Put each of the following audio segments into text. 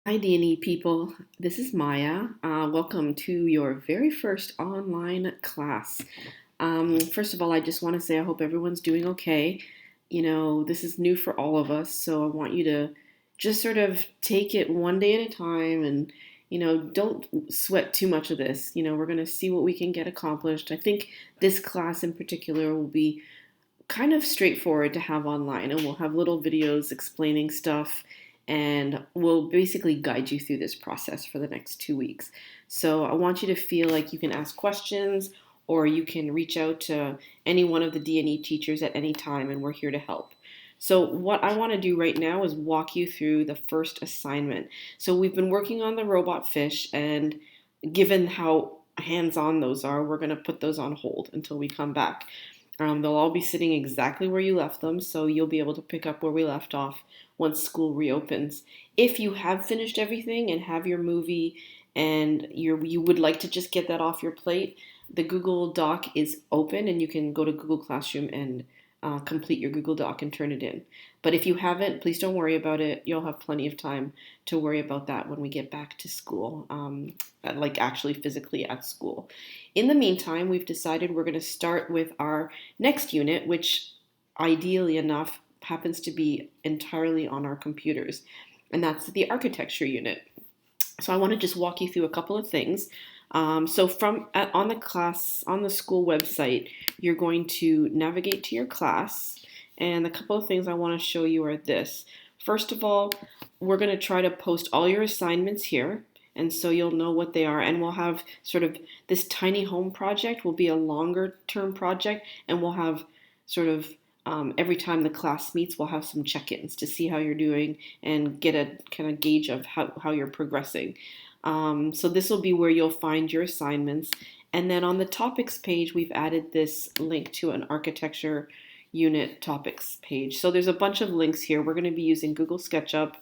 Hi, D&E people. This is Maya. Welcome to your very first online class. First of all, I just want to say I hope everyone's doing okay. This is new for all of us, so I want you to just sort of take it one day at a time and, don't sweat too much of this. We're going to see what we can get accomplished. I think this class in particular will be kind of straightforward to have online, and we'll have little videos explaining stuff, and we'll basically guide you through this process for the next 2 weeks. So I want you to feel like you can ask questions, or you can reach out to any one of the D&E teachers at any time, and we're here to help. So what I want to do right now is walk you through the first assignment. So we've been working on the robot fish, and given how hands-on those are, we're going to put those on hold until we come back. They'll all be sitting exactly where you left them, so you'll be able to pick up where we left off once school reopens. If you have finished everything and have your movie and you would like to just get that off your plate, the Google Doc is open and you can go to Google Classroom and complete your Google Doc and turn it in. But if you haven't, please don't worry about it. You'll have plenty of time to worry about that when we get back to school, like actually physically at school. In the meantime, we've decided we're going to start with our next unit, which ideally enough happens to be entirely on our computers, and that's the architecture unit. So I want to just walk you through a couple of things. So on the school website, you're going to navigate to your class, and a couple of things I want to show you are this. First of all, we're going to try to post all your assignments here, and so you'll know what they are, and we'll have sort of this tiny home project will be a longer term project, and we'll have sort of every time the class meets, we'll have some check-ins to see how you're doing and get a kind of gauge of how you're progressing. So this will be where you'll find your assignments. And then on the topics page, we've added this link to an architecture unit topics page. So there's a bunch of links here. We're going to be using Google SketchUp.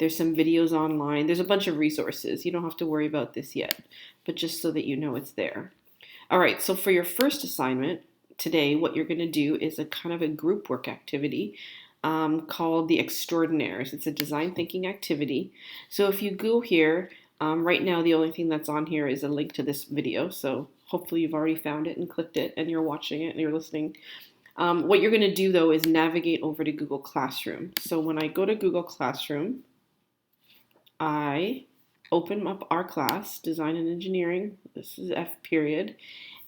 There's some videos online. There's a bunch of resources. You don't have to worry about this yet, but just so that you know it's there. All right, so for your first assignment today, what you're going to do is a kind of a group work activity called the Extraordinaires. It's a design thinking activity. So if you go here, right now the only thing that's on here is a link to this video. So hopefully you've already found it and clicked it and you're watching it and you're listening. What you're going to do though is navigate over to Google Classroom. So when I go to Google Classroom, I open up our class, Design and Engineering. This is F period.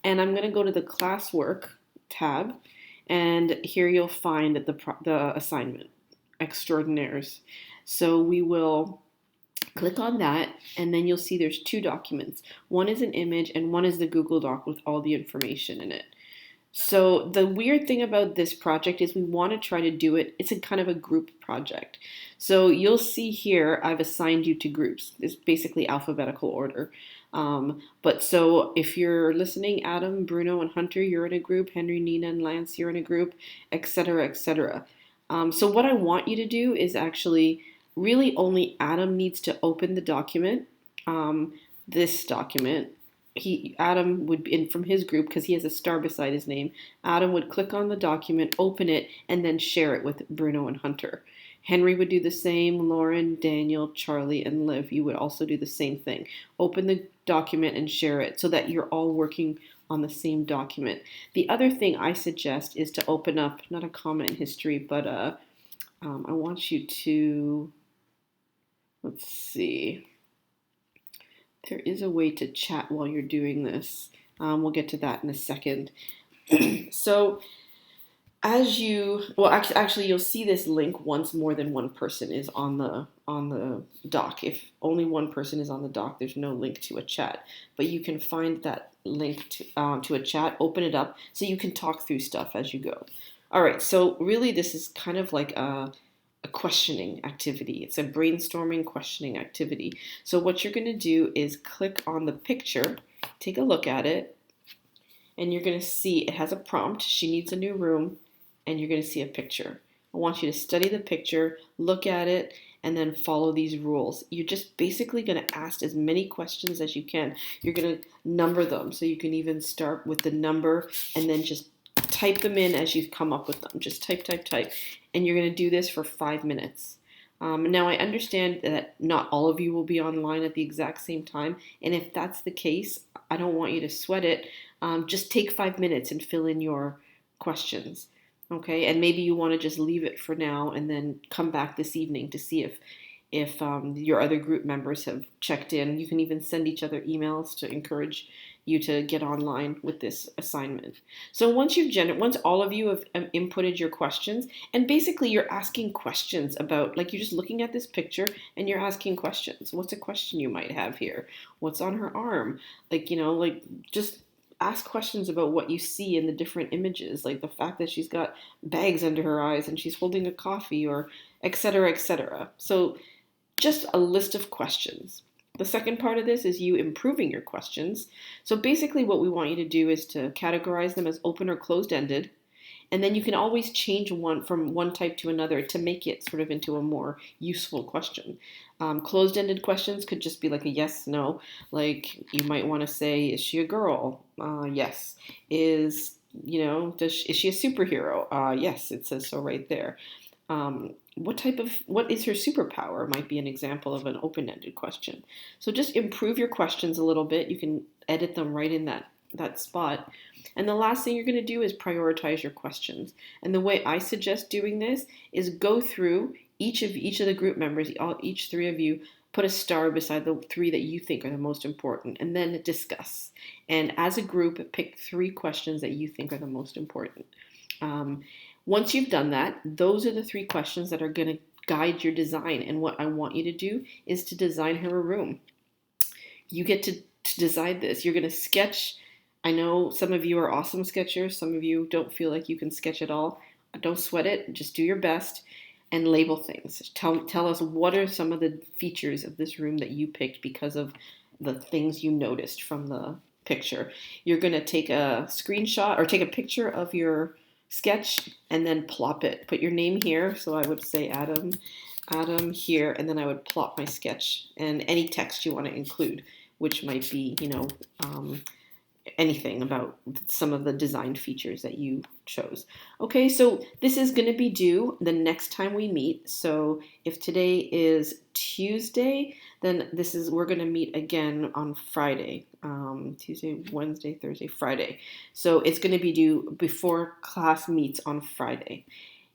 And I'm going to go to the classwork tab, and here you'll find the assignment, Extraordinaires. So we will click on that, and then you'll see there's two documents. One is an image, and one is the Google Doc with all the information in it. So the weird thing about this project is we want to try to do it, it's a kind of a group project. So you'll see here, I've assigned you to groups. It's basically alphabetical order. But so if you're listening, Adam, Bruno, and Hunter, you're in a group. Henry, Nina, and Lance, you're in a group, etc., etc. So what I want you to do is actually really only Adam needs to open the document, this document. Adam would be in from his group because he has a star beside his name. Adam would click on the document, open it, and then share it with Bruno and Hunter. Henry would do the same. Lauren, Daniel, Charlie, and Liv, you would also do the same thing. Open the document and share it so that you're all working on the same document. The other thing I suggest is to open up, not a comment history, but I want you to, let's see. There is a way to chat while you're doing this. We'll get to that in a second. So actually you'll see this link once more than one person is on the doc. If only one person is on the doc, there's no link to a chat. But you can find that link to a chat, open it up, so you can talk through stuff as you go. All right, so really this is kind of like a questioning activity. It's a brainstorming questioning activity. So what you're going to do is click on the picture, take a look at it, and you're going to see it has a prompt. She needs a new room, and you're going to see a picture. I want you to study the picture, look at it, and then follow these rules. You're just basically going to ask as many questions as you can. You're going to number them, so you can even start with the number and then just type them in as you come up with them. Just type, type, type. And you're going to do this for 5 minutes. Now, I understand that not all of you will be online at the exact same time, and if that's the case, I don't want you to sweat it. Just take 5 minutes and fill in your questions, okay? And maybe you want to just leave it for now and then come back this evening to see if your other group members have checked in. You can even send each other emails to encourage you to get online with this assignment. So once all of you have inputted your questions, and basically you're asking questions about, like, you're just looking at this picture and you're asking questions. What's a question you might have here? What's on her arm? Like just ask questions about what you see in the different images, like the fact that she's got bags under her eyes and she's holding a coffee, or et cetera, et cetera. So just a list of questions. The second part of this is you improving your questions. So basically what we want you to do is to categorize them as open or closed-ended, and then you can always change one from one type to another to make it sort of into a more useful question. Closed-ended questions could just be like a yes, no. Like you might want to say, is she a girl? Yes. Is she a superhero? Yes, it says so right there. What is her superpower might be an example of an open-ended question. So just improve your questions a little bit. You can edit them right in that spot. And the last thing you're going to do is prioritize your questions. And the way I suggest doing this is go through each of the group members, each three of you, put a star beside the three that you think are the most important, and then discuss. And as a group, pick 3 questions that you think are the most important. Once you've done that, those are the 3 questions that are going to guide your design. And what I want you to do is to design her a room. You get to decide this. You're going to sketch. I know some of you are awesome sketchers. Some of you don't feel like you can sketch at all. Don't sweat it. Just do your best and label things. Tell us what are some of the features of this room that you picked because of the things you noticed from the picture. You're going to take a screenshot or take a picture of your sketch and then plop it. Put your name here. So I would say Adam here, and then I would plop my sketch and any text you want to include, which might be, anything about some of the design features that you chose. Okay, so this is going to be due the next time we meet. So if today is Tuesday, then we're going to meet again on Friday. Tuesday, Wednesday, Thursday, Friday. So it's going to be due before class meets on Friday.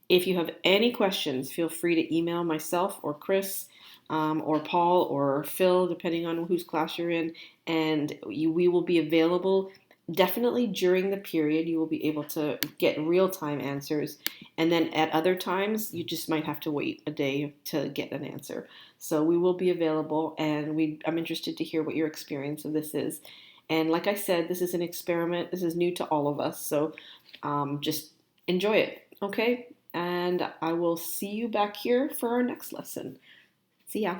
If you have any questions, feel free to email myself or Chris, or Paul or Phil, depending on whose class you're in, and we will be available. Definitely during the period, you will be able to get real-time answers, and then at other times, you just might have to wait a day to get an answer. So we will be available, and I'm interested to hear what your experience of this is. And like I said, this is an experiment. This is new to all of us, so just enjoy it, okay? And I will see you back here for our next lesson. See ya.